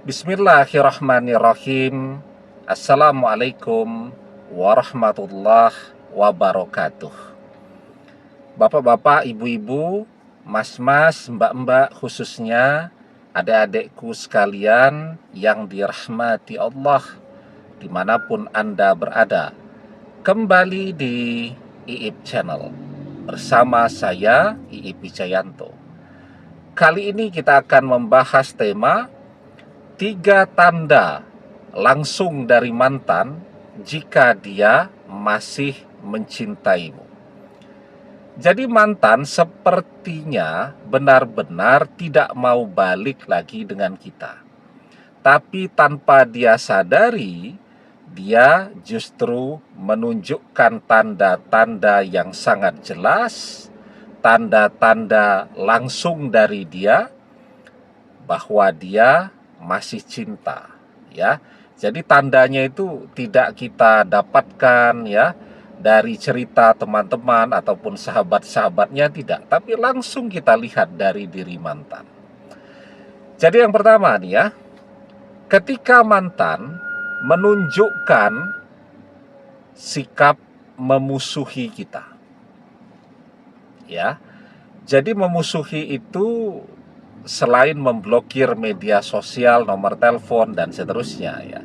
Bismillahirrahmanirrahim. Assalamualaikum warahmatullahi wabarakatuh. Bapak-bapak, ibu-ibu, mas-mas, mbak-mbak, khususnya adik-adikku sekalian yang dirahmati Allah dimanapun Anda berada. Kembali di Iip Channel bersama saya Iip Wijayanto. Kali ini kita akan membahas tema 3 tanda langsung dari mantan jika dia masih mencintaimu. Jadi mantan sepertinya benar-benar tidak mau balik lagi dengan kita. Tapi tanpa dia sadari, dia justru menunjukkan tanda-tanda yang sangat jelas, tanda-tanda langsung dari dia bahwa dia masih cinta, ya. Jadi tandanya itu tidak kita dapatkan ya dari cerita teman-teman ataupun sahabat-sahabatnya, tidak, tapi langsung kita lihat dari diri mantan. Jadi yang pertama nih ya, ketika mantan menunjukkan sikap memusuhi kita. Ya. Jadi memusuhi itu selain memblokir media sosial, nomor telepon, dan seterusnya ya.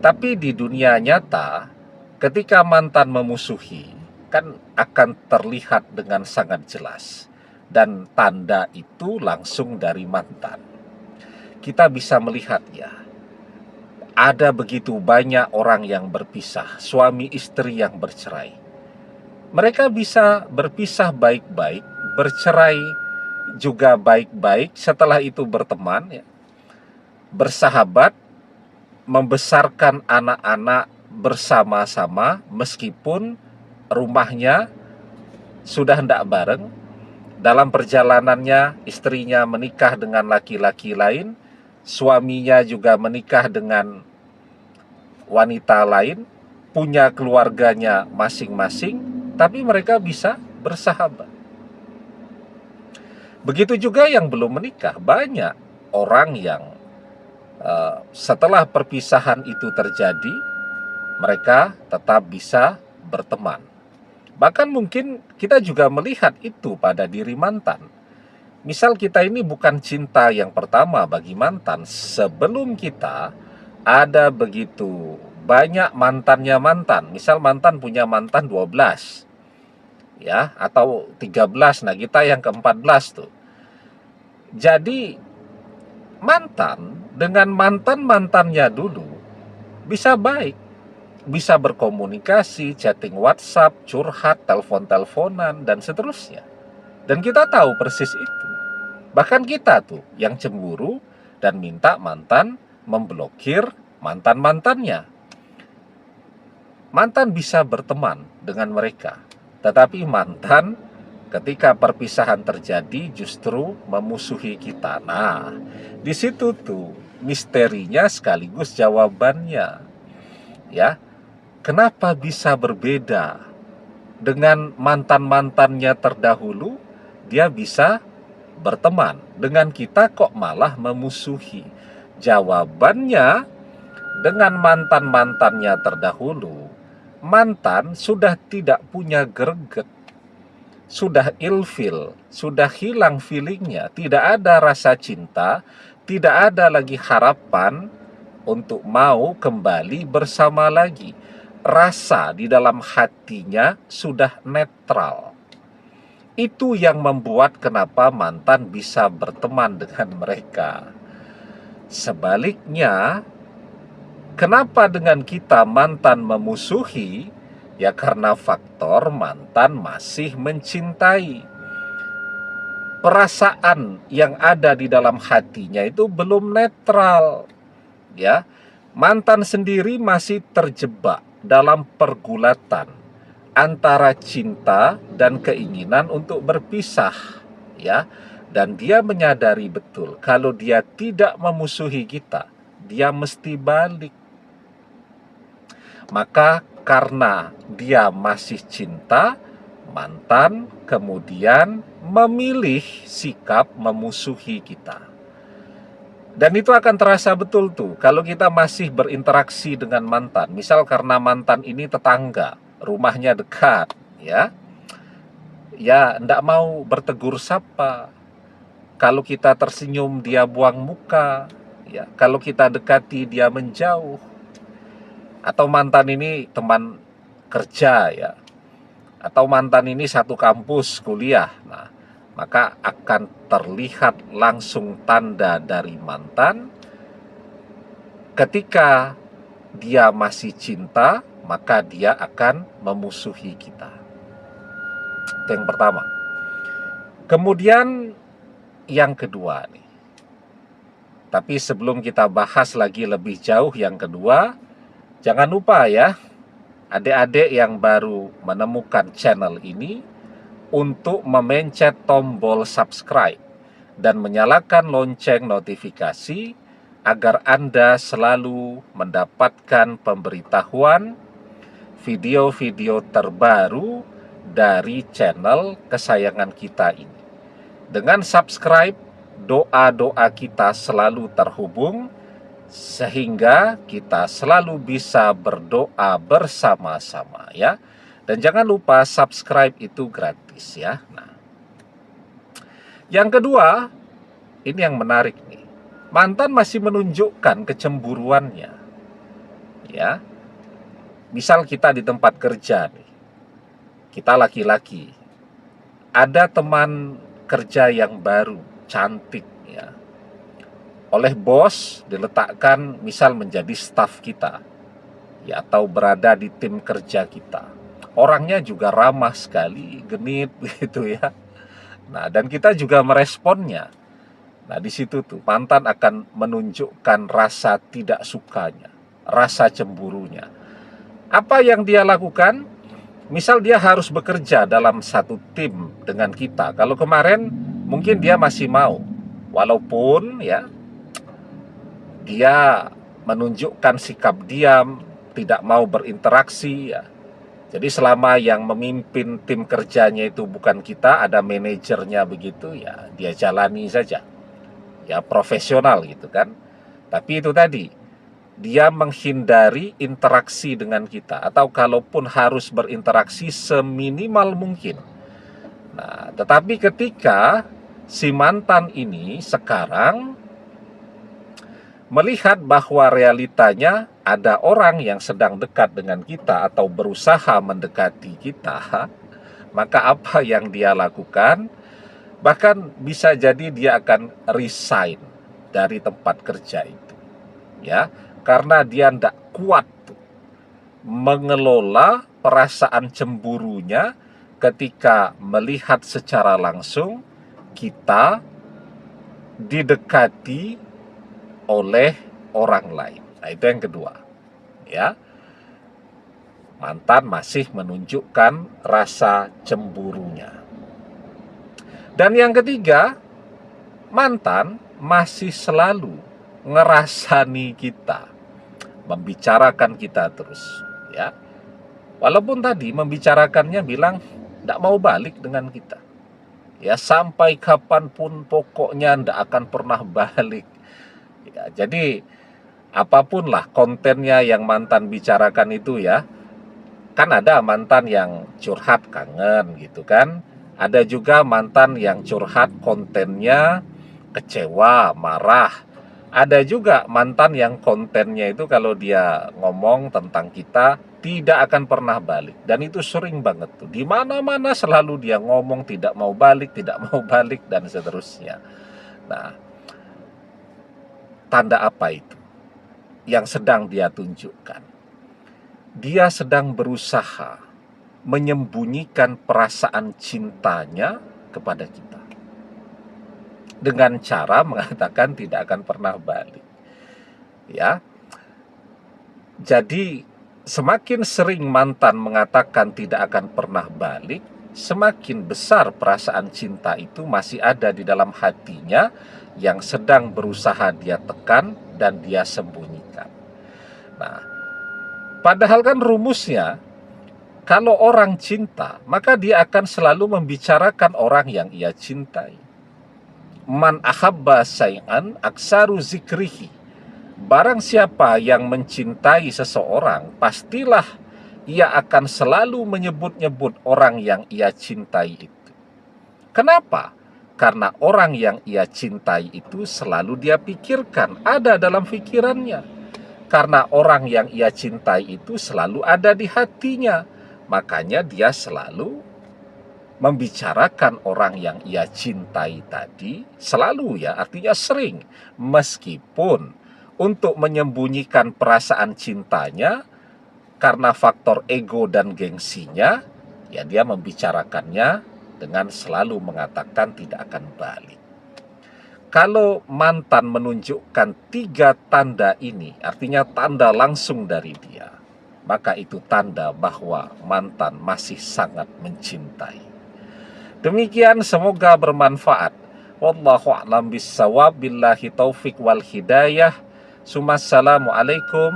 Tapi di dunia nyata, ketika mantan memusuhi, kan akan terlihat dengan sangat jelas. Dan tanda itu langsung dari mantan. Kita bisa melihat ya, ada begitu banyak orang yang berpisah, suami istri yang bercerai. Mereka bisa berpisah baik-baik, bercerai juga baik-baik, setelah itu berteman ya, bersahabat, membesarkan anak-anak bersama-sama meskipun rumahnya sudah hendak bareng. Dalam perjalanannya istrinya menikah dengan laki-laki lain, suaminya juga menikah dengan wanita lain, punya keluarganya masing-masing, tapi mereka bisa bersahabat. Begitu juga yang belum menikah, banyak orang yang setelah perpisahan itu terjadi, mereka tetap bisa berteman. Bahkan mungkin kita juga melihat itu pada diri mantan. Misal kita ini bukan cinta yang pertama bagi mantan. Sebelum kita ada begitu banyak mantannya mantan. Misal mantan punya mantan 12 ya, atau 13. Nah, kita yang ke-14 tuh. Jadi mantan dengan mantan-mantannya dulu bisa baik, bisa berkomunikasi, chatting WhatsApp, curhat, telepon-teleponan, dan seterusnya. Dan kita tahu persis itu. Bahkan kita tuh yang cemburu dan minta mantan memblokir mantan-mantannya. Mantan bisa berteman dengan mereka, tetapi mantan ketika perpisahan terjadi justru memusuhi kita. Nah, di situ tuh misterinya sekaligus jawabannya. Ya, kenapa bisa berbeda dengan mantan-mantannya terdahulu? Dia bisa berteman dengan kita, kok malah memusuhi? Jawabannya, dengan mantan-mantannya terdahulu, mantan sudah tidak punya greget, sudah ilfil, sudah hilang feelingnya, tidak ada rasa cinta, tidak ada lagi harapan untuk mau kembali bersama lagi. Rasa di dalam hatinya sudah netral. Itu yang membuat kenapa mantan bisa berteman dengan mereka. Sebaliknya, kenapa dengan kita mantan memusuhi? Ya karena faktor mantan masih mencintai. Perasaan yang ada di dalam hatinya itu belum netral. Ya, mantan sendiri masih terjebak dalam pergulatan antara cinta dan keinginan untuk berpisah, ya. Dan dia menyadari betul kalau dia tidak memusuhi kita, dia mesti balik. Maka karena dia masih cinta, mantan kemudian memilih sikap memusuhi kita. Dan itu akan terasa betul tuh kalau kita masih berinteraksi dengan mantan. Misal karena mantan ini tetangga, rumahnya dekat, ya. Ya, ndak mau bertegur sapa. Kalau kita tersenyum dia buang muka, ya. Kalau kita dekati dia menjauh. Atau mantan ini teman kerja, ya. Atau mantan ini satu kampus kuliah. Nah, maka akan terlihat langsung tanda dari mantan. Ketika dia masih cinta, maka dia akan memusuhi kita. Itu yang pertama. Kemudian yang kedua nih. Tapi sebelum kita bahas lagi lebih jauh yang kedua, jangan lupa ya, adik-adik yang baru menemukan channel ini untuk memencet tombol subscribe dan menyalakan lonceng notifikasi agar Anda selalu mendapatkan pemberitahuan video-video terbaru dari channel kesayangan kita ini. Dengan subscribe, doa-doa kita selalu terhubung sehingga kita selalu bisa berdoa bersama-sama ya. Dan jangan lupa subscribe itu gratis ya. Nah, yang kedua, ini yang menarik nih. Mantan masih menunjukkan kecemburuannya. Ya. Misal kita di tempat kerja nih. Kita laki-laki. Ada teman kerja yang baru, cantik ya. Oleh bos diletakkan misal menjadi staf kita. Ya, atau berada di tim kerja kita. Orangnya juga ramah sekali, genit begitu ya. Nah, dan kita juga meresponnya. Nah, di situ tuh mantan akan menunjukkan rasa tidak sukanya, rasa cemburunya. Apa yang dia lakukan? Misal dia harus bekerja dalam satu tim dengan kita. Kalau kemarin mungkin dia masih mau, walaupun ya dia menunjukkan sikap diam, tidak mau berinteraksi ya. Jadi selama yang memimpin tim kerjanya itu bukan kita, ada manajernya begitu ya, dia jalani saja. Ya profesional gitu kan. Tapi itu tadi, dia menghindari interaksi dengan kita, atau kalaupun harus berinteraksi seminimal mungkin. Nah, tetapi ketika si mantan ini sekarang melihat bahwa realitanya ada orang yang sedang dekat dengan kita atau berusaha mendekati kita, maka apa yang dia lakukan? Bahkan bisa jadi dia akan resign dari tempat kerja itu. Ya, karena dia tidak kuat tuh, mengelola perasaan cemburunya ketika melihat secara langsung kita didekati oleh orang lain. Nah, itu yang kedua. Ya. Mantan masih menunjukkan rasa cemburunya. Dan yang ketiga, mantan masih selalu ngerasani kita, membicarakan kita terus, ya. Walaupun tadi membicarakannya bilang tidak mau balik dengan kita, ya sampai kapanpun pokoknya tidak akan pernah balik. Ya, jadi apapun lah kontennya yang mantan bicarakan itu ya, kan ada mantan yang curhat kangen gitu kan. Ada juga mantan yang curhat kontennya kecewa, marah. Ada juga mantan yang kontennya itu kalau dia ngomong tentang kita tidak akan pernah balik. Dan itu sering banget tuh. Di mana-mana selalu dia ngomong tidak mau balik, dan seterusnya. Nah, tanda apa itu yang sedang dia tunjukkan? Dia sedang berusaha menyembunyikan perasaan cintanya kepada kita dengan cara mengatakan tidak akan pernah balik. Ya. Jadi semakin sering mantan mengatakan tidak akan pernah balik, semakin besar perasaan cinta itu masih ada di dalam hatinya yang sedang berusaha dia tekan dan dia sembunyikan. Nah, padahal kan rumusnya, kalau orang cinta, maka dia akan selalu membicarakan orang yang ia cintai. Man ahabba syai'an aksaru zikrihi. Barang siapa yang mencintai seseorang, pastilah ia akan selalu menyebut-nyebut orang yang ia cintai itu. Kenapa? Karena orang yang ia cintai itu selalu dia pikirkan, ada dalam pikirannya. Karena orang yang ia cintai itu selalu ada di hatinya. Makanya dia selalu membicarakan orang yang ia cintai tadi, selalu ya, artinya sering. Meskipun untuk menyembunyikan perasaan cintanya karena faktor ego dan gengsinya, ya dia membicarakannya dengan selalu mengatakan tidak akan balik. Kalau mantan menunjukkan 3 tanda ini, artinya tanda langsung dari dia, maka itu tanda bahwa mantan masih sangat mencintai. Demikian, semoga bermanfaat. Wallahu a'lam bissawab, billahi taufik wal hidayah. Assalamualaikum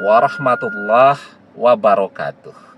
warahmatullahi wabarakatuh.